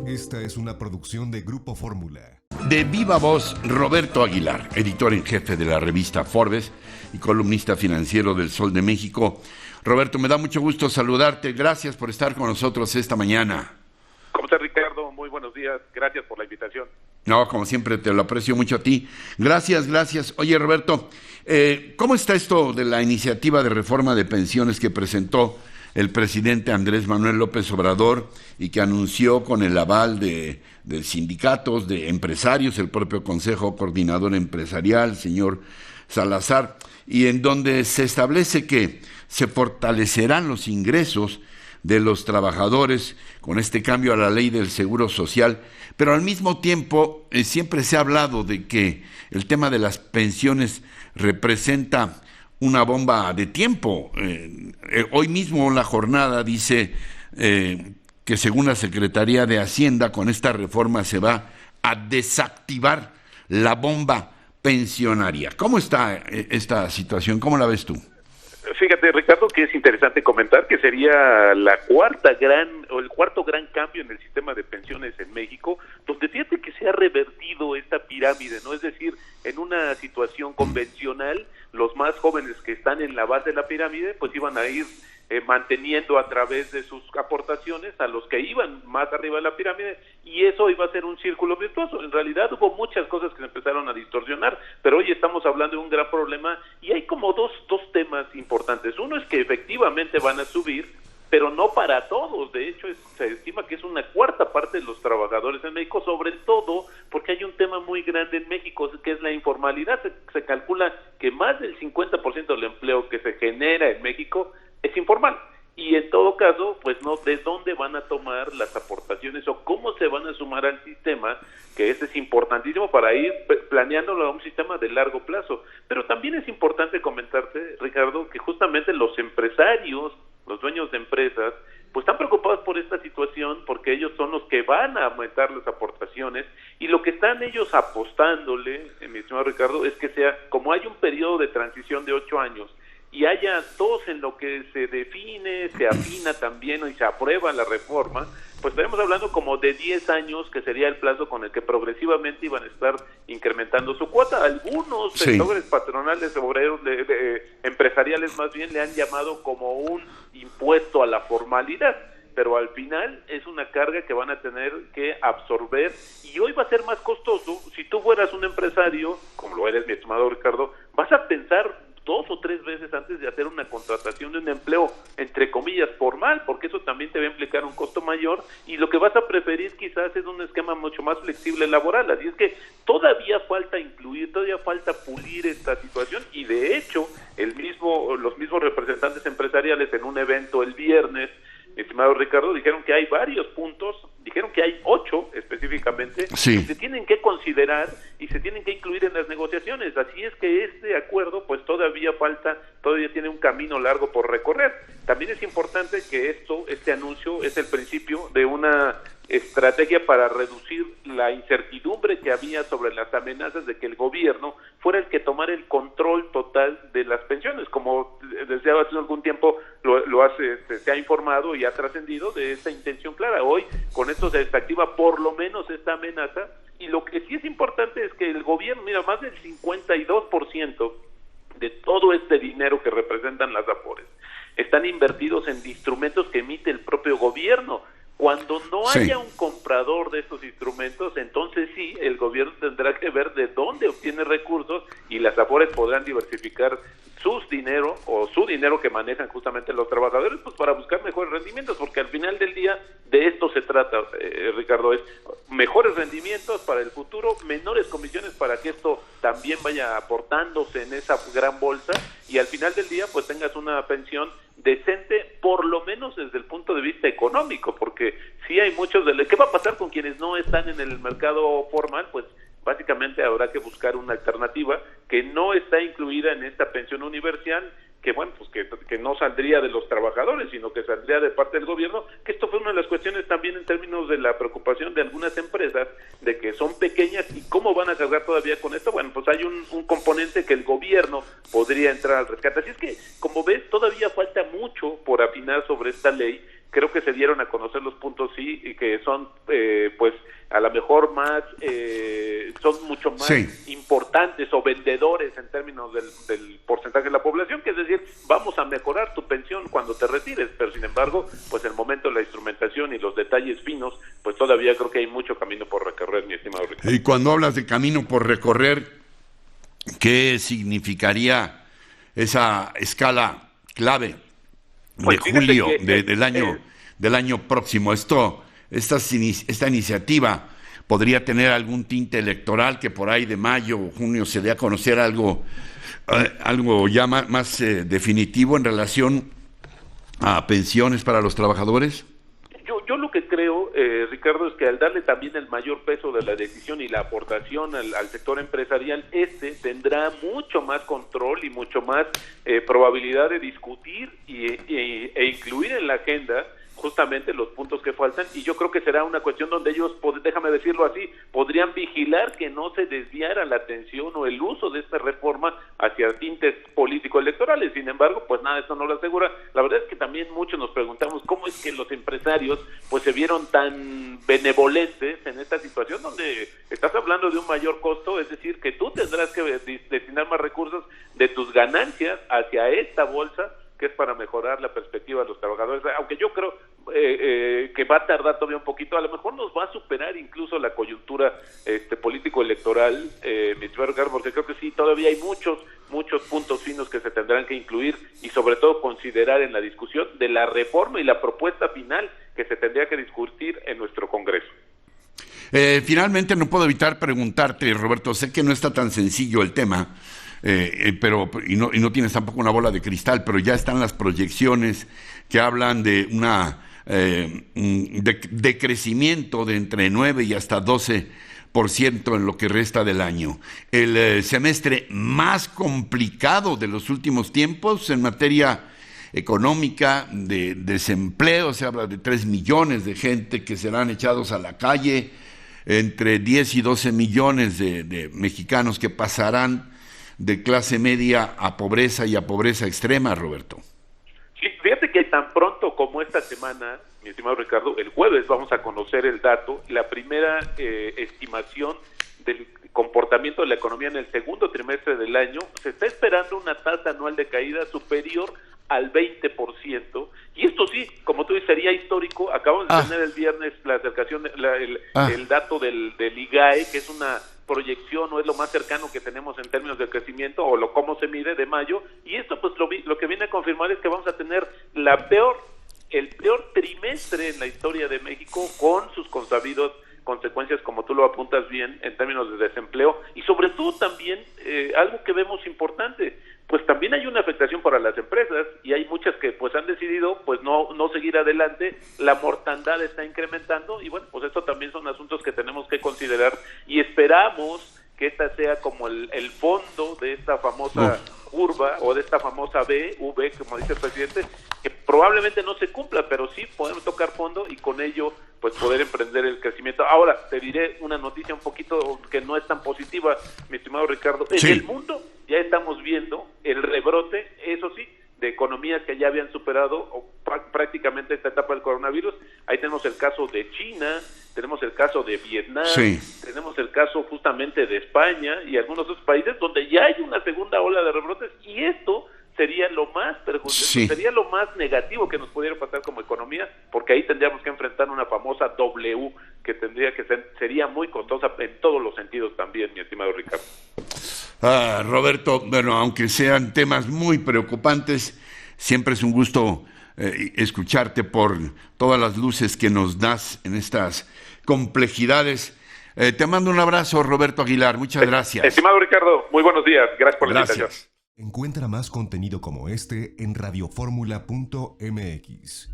Esta es una producción de Grupo Fórmula. De viva voz, Roberto Aguilar, editor en jefe de la revista Forbes y columnista financiero del Sol de México. Roberto, me da mucho gusto saludarte. Gracias por estar con nosotros esta mañana. ¿Cómo estás, Ricardo? Muy buenos días. Gracias por la invitación. No, como siempre, te lo aprecio mucho a ti. Gracias. Oye, Roberto, ¿cómo está esto de la iniciativa de reforma de pensiones que presentó el presidente Andrés Manuel López Obrador y que anunció con el aval de sindicatos, de empresarios, el propio Consejo Coordinador Empresarial, señor Salazar, y en donde se establece que se fortalecerán los ingresos de los trabajadores con este cambio a la ley del Seguro Social, pero al mismo tiempo siempre se ha hablado de que el tema de las pensiones representa una bomba de tiempo. Hoy mismo la jornada dice que según la Secretaría de Hacienda, con esta reforma se va a desactivar la bomba pensionaria. ¿Cómo está esta situación? ¿Cómo la ves tú? Fíjate, Ricardo, que es interesante comentar que sería el cuarto gran cambio en el sistema de pensiones en México, donde fíjate que se ha revertido esta pirámide, ¿no? Es decir, en una situación convencional, los más jóvenes que están en la base de la pirámide, pues iban a ir manteniendo a través de sus aportaciones a los que iban más arriba de la pirámide, y eso iba a ser un círculo virtuoso. En realidad hubo muchas cosas que se empezaron a distorsionar, pero hoy estamos hablando de un gran problema, y hay como dos temas importantes. Uno es que efectivamente van a subir, pero no para todos. De hecho, se estima que es una cuarta parte de los trabajadores en México, sobre todo porque hay un tema muy grande en México, que es la informalidad. Se calcula que más del 50% del empleo que se genera en México es informal. Y en todo caso, pues no, ¿de dónde van a tomar las aportaciones o cómo se van a sumar al sistema? Que ese es importantísimo para ir planeándolo a un sistema de largo plazo. Pero también es importante comentarte, Ricardo, que justamente los empresarios, los dueños de empresas, pues están preocupados por esta situación porque ellos son los que van a aumentar las aportaciones, y lo que están ellos apostándole, mi estimado Ricardo, es que sea, como hay un periodo de transición de 8 años, y haya dos en lo que se define, se afina también y se aprueba la reforma, pues estaremos hablando como de 10 años, que sería el plazo con el que progresivamente iban a estar incrementando su cuota. Algunos sectores patronales, obreros, empresariales más bien, le han llamado como un impuesto a la formalidad, pero al final es una carga que van a tener que absorber, y hoy va a ser más costoso. Si tú fueras un empresario, como lo eres, mi estimado Ricardo, vas a pensar 2 o 3 veces antes de hacer una contratación de un empleo, entre comillas, formal, porque eso también te va a implicar un costo mayor, y lo que vas a preferir quizás es un esquema mucho más flexible laboral. Así es que todavía falta incluir, todavía falta pulir esta situación, y de hecho los mismos representantes empresariales en un evento el viernes, mi estimado Ricardo, dijeron que hay varios puntos, dijeron que hay 8 específicamente, que se tienen que considerar y se tienen que incluir en las negociaciones. Así es que este acuerdo pues todavía tiene un camino largo por recorrer. También es importante que este anuncio es el principio de una estrategia para reducir la incertidumbre que había sobre las amenazas de que el gobierno fuera el que tomara el control total de las pensiones. Como desde hace algún tiempo se ha informado y ha trascendido de esta intención clara. Hoy con esto se desactiva por lo menos esta amenaza, y lo que sí es importante es que el gobierno, mira, más del 52% de todo este dinero que representan las AFORES están invertidos en instrumentos que emite el propio gobierno. Cuando no haya un comprador de estos instrumentos, entonces sí, el gobierno tendrá que ver de dónde obtiene recursos, y las AFORES podrán diversificar su dinero que manejan justamente los trabajadores, pues para buscar mejores rendimientos, porque al final del día de esto se trata, Ricardo, es mejores rendimientos para el futuro, menores comisiones para que esto también vaya aportándose en esa gran bolsa, y al final del día pues tengas una pensión decente, por lo menos desde el punto de vista económico, porque sí hay muchos ¿qué va a pasar con quienes no están en el mercado formal? Pues básicamente habrá que buscar una alternativa que no está incluida en esta pensión universal, que bueno, pues que no saldría de los trabajadores, sino que saldría de parte del gobierno, que esto fue una de las cuestiones también en términos de la preocupación de algunas empresas, de que son pequeñas y cómo van a cargar todavía con esto. Bueno, pues hay un componente que el gobierno podría entrar al rescate. Así es que, como ves, todavía falta mucho por afinar sobre esta ley, creo que se dieron a conocer los puntos sí, y que son pues a lo mejor más, son mucho más importantes o vendedores en términos del porcentaje de la población, que es decir, vamos a mejorar tu pensión cuando te retires, pero sin embargo, pues el momento de la instrumentación y los detalles finos, pues todavía creo que hay mucho camino por recorrer, mi estimado Ricardo. Y cuando hablas de camino por recorrer, ¿qué significaría esa escala clave de julio del año próximo? Esta iniciativa podría tener algún tinte electoral, que por ahí de mayo o junio se dé a conocer algo ya más definitivo en relación a pensiones para los trabajadores. Yo lo que creo, Ricardo, es que al darle también el mayor peso de la decisión y la aportación al sector empresarial, tendrá mucho más control y mucho más probabilidad de discutir e incluir en la agenda justamente los puntos que faltan, y yo creo que será una cuestión donde ellos, déjame decirlo así, podrían vigilar que no se desviara la atención o el uso de esta reforma hacia tintes político-electorales. Sin embargo, pues nada, esto no lo asegura. La verdad es que también muchos nos preguntamos cómo es que los empresarios pues se vieron tan benevolentes en esta situación donde estás hablando de un mayor costo, es decir, que tú tendrás que destinar más recursos de tus ganancias hacia esta bolsa, que es para mejorar la perspectiva de los trabajadores, aunque yo creo que va a tardar todavía un poquito, a lo mejor nos va a superar incluso la coyuntura político-electoral, mi estimado Ricardo, porque creo que sí, todavía hay muchos puntos finos que se tendrán que incluir y sobre todo considerar en la discusión de la reforma y la propuesta final que se tendría que discutir en nuestro Congreso. Finalmente no puedo evitar preguntarte, Roberto, sé que no está tan sencillo el tema, pero no tienes tampoco una bola de cristal, pero ya están las proyecciones que hablan de una de crecimiento de entre 9 y hasta 12% en lo que resta del año. El semestre más complicado de los últimos tiempos en materia económica, de desempleo. Se habla de 3 millones de gente que serán echados a la calle, entre 10 y 12 millones de mexicanos que pasarán de clase media a pobreza y a pobreza extrema, Roberto. Sí, fíjate que tan pronto como esta semana, mi estimado Ricardo, el jueves vamos a conocer el dato, la primera estimación del comportamiento de la economía en el segundo trimestre del año. Se está esperando una tasa anual de caída superior al 20%, y esto sí, como tú dices, sería histórico. Acabamos de tener el viernes la acercación, el dato del IGAE, que es una proyección, o es lo más cercano que tenemos en términos de crecimiento, o cómo se mide, de mayo, y esto pues lo que viene a confirmar es que vamos a tener el peor trimestre en la historia de México, con sus consabidos consecuencias, como tú lo apuntas bien, en términos de desempleo, y sobre todo también algo que vemos importante, pues también hay una afectación para las empresas, y hay muchas que pues han decidido pues no seguir adelante. La mortandad está incrementando, y bueno, pues esto también son asuntos que tenemos que considerar, y esperamos que esta sea como el fondo de esta famosa curva, o de esta famosa V, como dice el presidente, que probablemente no se cumpla, pero sí podemos tocar fondo y con ello pues poder emprender el crecimiento. Ahora, te diré una noticia un poquito que no es tan positiva, mi estimado Ricardo. En el mundo ya estamos viendo el rebrote, eso sí, de economías que ya habían superado prácticamente esta etapa del coronavirus. Ahí tenemos el caso de China, tenemos el caso de Vietnam, tenemos el caso justamente de España y algunos otros países donde ya hay una segunda ola de rebrotes, y esto sería lo más perjudicial, sería lo más negativo que nos pudiera pasar como economía, porque ahí tendríamos que enfrentar una famosa W que tendría que sería muy costosa en todos los sentidos también, mi estimado Ricardo. Roberto, bueno, aunque sean temas muy preocupantes, siempre es un gusto escucharte por todas las luces que nos das en estas complejidades. Te mando un abrazo, Roberto Aguilar, muchas gracias. Estimado Ricardo, muy buenos días, gracias por la invitación. Encuentra más contenido como este en radioformula.mx.